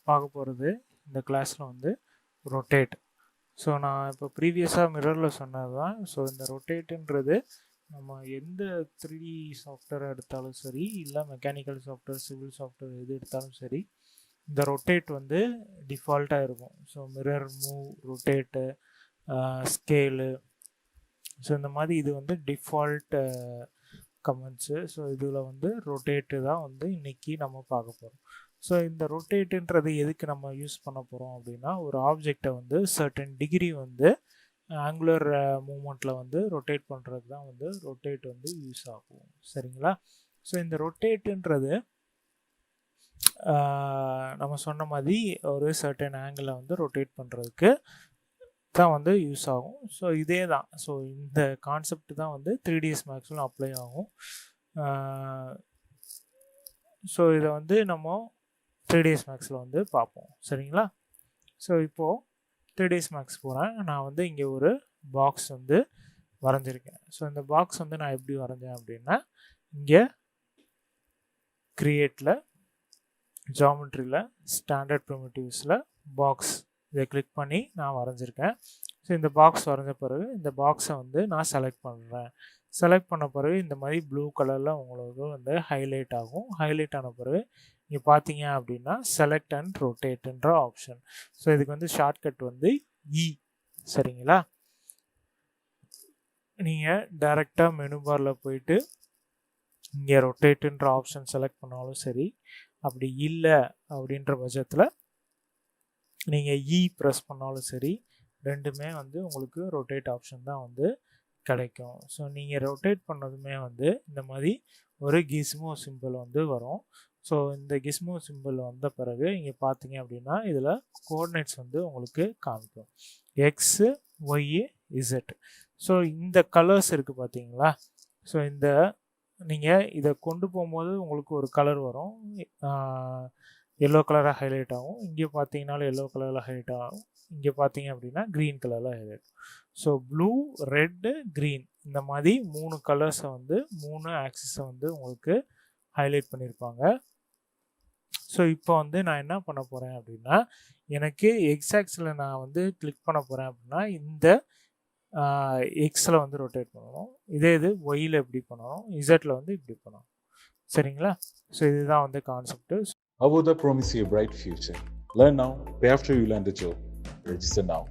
பார்க்க போகிறது இந்த கிளாஸில் வந்து ரொட்டேட். ஸோ நான் இப்போ ப்ரீவியஸாக மிரரில் சொன்னது தான். ஸோ இந்த ரொட்டேட்டுன்றது நம்ம எந்த 3D சாஃப்ட்வேர் எடுத்தாலும் சரி, இல்லை மெக்கானிக்கல் சாஃப்ட்வேர், சிவில் சாஃப்ட்வேர் எது எடுத்தாலும் சரி, இந்த ரொட்டேட் வந்து டிஃபால்ட்டாக இருக்கும். So mirror, move, rotate, scale, so இந்த மாதிரி இது வந்து டிஃபால்ட் கமெண்ட்ஸு. ஸோ இதில் வந்து ரொட்டேட்டு தான் வந்து இன்றைக்கி நம்ம பார்க்க போகிறோம். ஸோ இந்த ரொட்டேட்டுன்றது எதுக்கு நம்ம யூஸ் பண்ண போகிறோம் அப்படின்னா, ஒரு ஆப்ஜெக்டை வந்து சர்டன் டிகிரி வந்து ஆங்குலர் மூமெண்ட்டில் வந்து ரொட்டேட் பண்ணுறது தான் வந்து ரொட்டேட் வந்து யூஸ் ஆகும். சரிங்களா? ஸோ இந்த ரொட்டேட்டுன்றது நம்ம சொன்ன மாதிரி ஒரு சர்டன் ஆங்கிளை வந்து ரொட்டேட் பண்ணுறதுக்கு தான் வந்து யூஸ் ஆகும். ஸோ இதே தான். ஸோ இந்த கான்செப்ட் தான் வந்து 3ds மேக்ஸில் அப்ளை ஆகும். ஸோ இதை வந்து நம்ம 3ds மேக்ஸில் வந்து பார்ப்போம். சரிங்களா? ஸோ இப்போது 3ds மேக்ஸ் போகிறேன். நான் வந்து இங்கே ஒரு பாக்ஸ் வந்து வரைஞ்சிருக்கேன். ஸோ இந்த பாக்ஸ் வந்து நான் எப்படி வரைஞ்சேன் அப்படின்னா, இங்கே கிரியேட்டில், ஜாமெட்ரியில், ஸ்டாண்டர்ட் ப்ரிமிட்டிவ்ஸில் பாக்ஸ் இதை கிளிக் பண்ணி நான் வரைஞ்சிருக்கேன். ஸோ இந்த பாக்ஸ் வரைஞ்ச பிறகு இந்த பாக்ஸை வந்து நான் செலக்ட் பண்ணுறேன். செலக்ட் பண்ண பிறகு இந்த மாதிரி ப்ளூ கலரில் உங்களுக்கு வந்து ஹைலைட் ஆகும். ஹைலைட் ஆன பிறகு இங்கே பார்த்தீங்க அப்படின்னா செலக்ட் அண்ட் ரொட்டேட்டுன்ற ஆப்ஷன். ஸோ இதுக்கு வந்து ஷார்ட்கட் வந்து இ. சரிங்களா? நீங்கள் டைரெக்டாக மெனு பாரில் போயிட்டு இங்கே ரொட்டேட்டுன்ற ஆப்ஷன் செலக்ட் பண்ணாலும் சரி, அப்படி இல்லை அப்படின்ற பட்சத்தில் நீங்கள் இ ப்ரெஸ் பண்ணாலும் சரி, ரெண்டுமே வந்து உங்களுக்கு ரொட்டேட் ஆப்ஷன் தான் வந்து கிடைக்கும். ஸோ நீங்கள் ரொட்டேட் பண்ணதுமே வந்து இந்த மாதிரி ஒரு கிஸ்மோ சிம்பிள் வந்து வரும். ஸோ இந்த கிஸ்மோ சிம்பிள் வந்த பிறகு இங்கே பார்த்தீங்க அப்படின்னா இதில் கோஆர்டினேட்ஸ் வந்து உங்களுக்கு காமிக்கும். X, Y, Z. ஸோ இந்த கலர்ஸ் இருக்குது பார்த்தீங்களா? ஸோ இந்த நீங்கள் இதை கொண்டு போகும்போது உங்களுக்கு ஒரு கலர் வரும். எல்லோ கலராக ஹைலைட் ஆகும். இங்கே பார்த்தீங்கன்னாலும் எல்லோ கலரில் ஹைலைட் ஆகும். இங்கே பார்த்தீங்க அப்படின்னா க்ரீன் கலரில் highlight. So blue, red, green இந்த மாதிரி 3 கலர்ஸை வந்து 3 ஆக்சிஸை வந்து உங்களுக்கு ஹைலைட் பண்ணியிருப்பாங்க. ஸோ இப்போ வந்து நான் என்ன பண்ண போகிறேன் அப்படின்னா, எனக்கு எக்ஸ் ஆக்ஸில் நான் வந்து கிளிக் பண்ண போகிறேன் அப்படின்னா இந்த எக்ஸில் வந்து ரொட்டேட் பண்ணணும். இதே இது ஒய்யில் எப்படி பண்ணணும், இசட்டில் வந்து இப்படி பண்ணணும். சரிங்களா? ஸோ இதுதான் வந்து concept. Avodha promises you a bright future. Learn now, pay after you land the job. Register now.